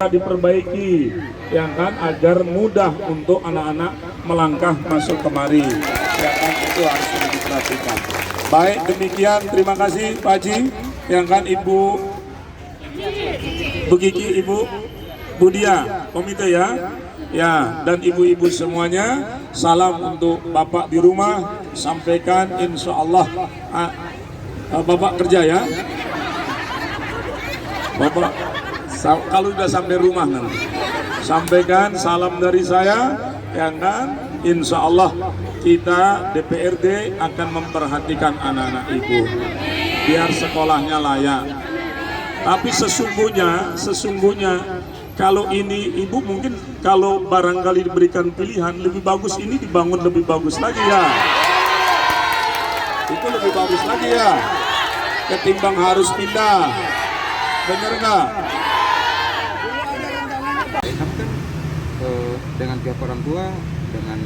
diperbaiki, ya kan, agar mudah untuk anak-anak melangkah masuk kemari, ya kan, itu harus diperhatikan. Baik, demikian, terima kasih Pak Haji, ya kan, Ibu Bu Kiki, Ibu Budia, komite ya, dan ibu-ibu semuanya, salam untuk Bapak di rumah, sampaikan insya Allah, Bapak kerja ya, Bapak kalau sudah sampai rumah nanti sampaikan salam dari saya, ya kan, insya Allah kita DPRD akan memperhatikan anak-anak ibu biar sekolahnya layak. Tapi sesungguhnya kalau ini ibu mungkin kalau barangkali diberikan pilihan lebih bagus ini dibangun lebih bagus lagi ya, itu lebih bagus lagi ya ketimbang harus pindah, bener nggak? Dengan pihak orang tua, dengan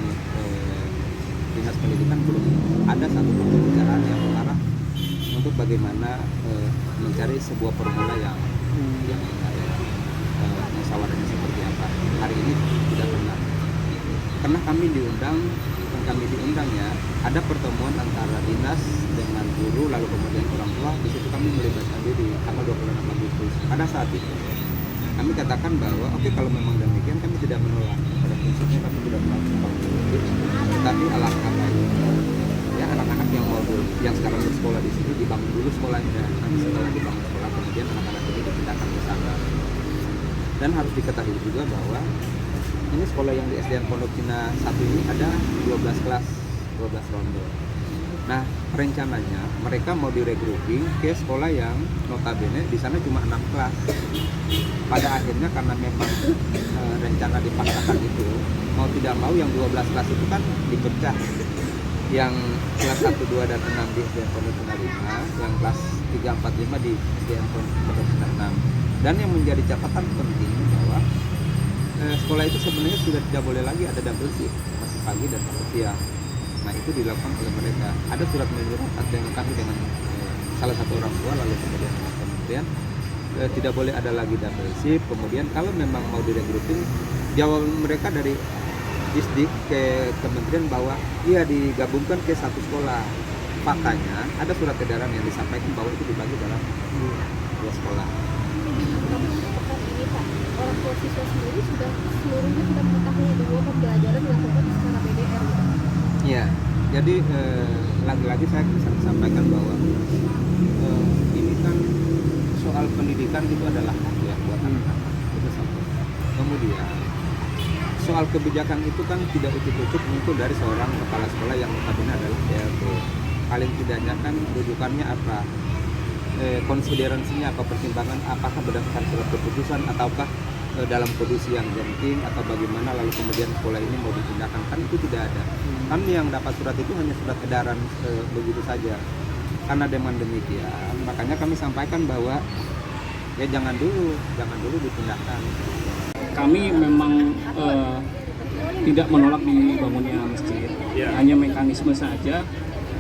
dinas pendidikan belum ada satu pembicaraan yang mengarah untuk bagaimana mencari sebuah formula yang musyawarahnya seperti apa. Hari ini tidak pernah. Karena kami diundang ya, ada pertemuan antara dinas dengan guru lalu kemudian orang tua. Di situ kami melibatkan diri tanggal 26 Agustus. Pada saat itu kami katakan bahwa oke, kalau memang demikian kami tidak menolak, pada prinsipnya kami tidak menolak, tetapi alangkah baik ya anak-anak yang sekarang bersekolah di sini dibangun dulu sekolahnya, nanti setelah dibangun sekolah kemudian anak-anak ini dipindahkan ke sana. Dan harus diketahui juga bahwa ini sekolah yang di SDN Pondok Cina 1 ini ada 12 kelas, 12 ronde. Nah, rencananya mereka mau diregrouping ke sekolah yang notabene di sana cuma 6 kelas. Pada akhirnya karena memang rencana dipaksakan itu, mau tidak mau yang 12 kelas itu kan dipecah. Yang kelas 1, 2, dan 6 di SDN Pondok Cina 5, yang kelas 3, 4, 5 di SDN Pondok Cina 6. Dan yang menjadi catatan penting bahwa sekolah itu sebenarnya sudah tidak boleh lagi ada double shift, masih pagi dan masih siang. Nah, itu dilakukan oleh mereka. Ada surat menyurat dengan kami dengan salah satu orang tua lalu kemudian kemudian tidak boleh ada lagi double shift. Kemudian kalau memang mau diregrouping, jawaban mereka dari Disdik ke kementerian bahwa iya digabungkan ke satu sekolah. Faktanya ada surat edaran yang disampaikan bahwa itu dibagi dalam 2 sekolah. Orang tua siswa sendiri seluruhnya sudah mengetahui bahwa pembelajaran dilakukan secara PDR. Iya, jadi lagi-lagi saya bisa sampaikan bahwa ini kan soal pendidikan itu adalah hak ya buat anak-anak. Itu satu. Kemudian soal kebijakan itu kan tidak ujuk-ujuk muncul dari seorang kepala sekolah yang notabene adalah DRT. Paling tidaknya kan rujukannya apa? Konsideransinya apa, pertimbangan apakah berdasarkan surat keputusan ataukah dalam kondisi yang genting atau bagaimana lalu kemudian sekolah ini mau dipindahkan, kan itu tidak ada. Kami yang dapat surat itu hanya surat edaran begitu saja. Karena dengan demikian makanya kami sampaikan bahwa ya jangan dulu dipindahkan. Kami memang tidak menolak dibangunnya masjid, hanya mekanisme saja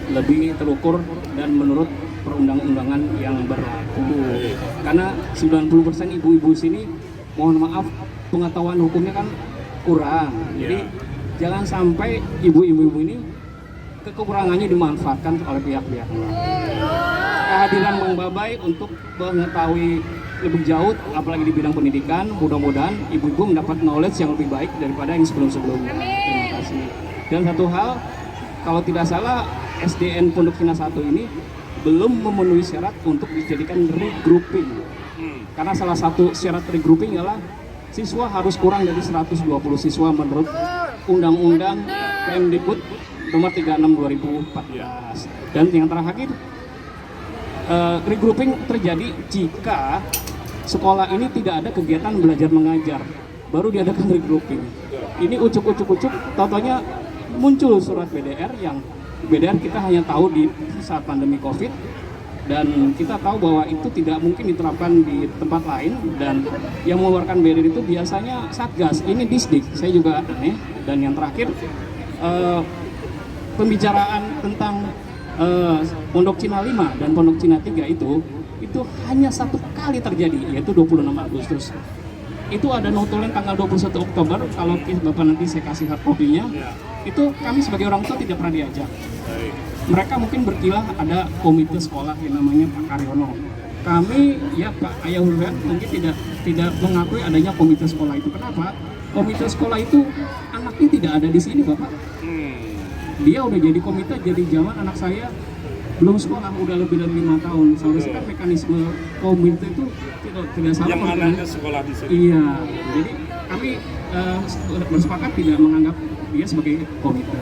lebih terukur dan menurut perundang-undangan yang berlaku. Karena 90% ibu-ibu sini, mohon maaf, pengetahuan hukumnya kan kurang. Jadi jangan sampai ibu-ibu ini kekurangannya dimanfaatkan oleh pihak-pihak lain. Kehadiran Bang Babai untuk mengetahui lebih jauh, apalagi di bidang pendidikan, mudah-mudahan ibu-ibu mendapat knowledge yang lebih baik daripada yang sebelum-sebelumnya. Terima kasih. Dan satu hal, kalau tidak salah, SDN Pondok Cina 1 ini belum memenuhi syarat untuk dijadikan regrouping. Karena salah satu syarat regrouping adalah siswa harus kurang dari 120 siswa menurut Undang-Undang Pemdikbud nomor 36 2014. Dan yang terakhir, regrouping terjadi jika sekolah ini tidak ada kegiatan belajar mengajar, baru diadakan regrouping. Ini ucuk-ucuk, totonya muncul surat BDR yang BDR kita hanya tahu di saat pandemi COVID, dan kita tahu bahwa itu tidak mungkin diterapkan di tempat lain, dan yang mengeluarkan BDR itu biasanya Satgas, ini Disdik. Saya juga aneh. Dan yang terakhir, pembicaraan tentang Pondok Cina 5 dan Pondok Cina 3 itu hanya satu kali terjadi, yaitu 26 Agustus. itu ada notulen tanggal 21 Oktober, kalau Bapak nanti saya kasih hard copy-nya, itu kami sebagai orang tua tidak pernah diajak. Mereka mungkin berkilah ada komite sekolah yang namanya Pak Karyono. Kami, ya Pak Ayah Hurwet mungkin tidak mengakui adanya komite sekolah itu. Kenapa? Komite sekolah itu anaknya tidak ada di sini, Bapak. Dia udah jadi komite jadi zaman anak saya belum sekolah, udah lebih dari 5 tahun. Seharusnya kan mekanisme komite itu tidak salah. Yang mananya sekolah di sini. Iya, jadi kami bersepakat tidak menganggap dia sebagai komite.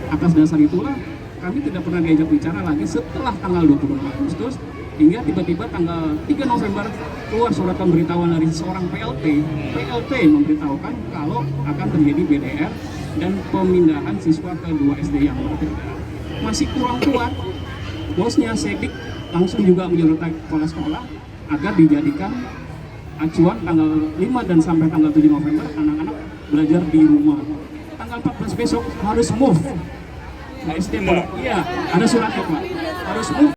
Atas dasar itulah kami tidak pernah diajak bicara lagi setelah tanggal 24 Agustus hingga tiba-tiba tanggal 3 November keluar surat pemberitahuan dari seorang PLT memberitahukan kalau akan terjadi BDR dan pemindahan siswa ke 2 SD yang berbeda. Masih kurang kuat, bosnya Sedik langsung juga menyuruh kepala sekolah agar dijadikan acuan tanggal 5 dan sampai tanggal 7 November anak-anak belajar di rumah. Tanggal 14 besok harus move. Nah, SD Pondok, iya, ada suratnya Pak, harus move.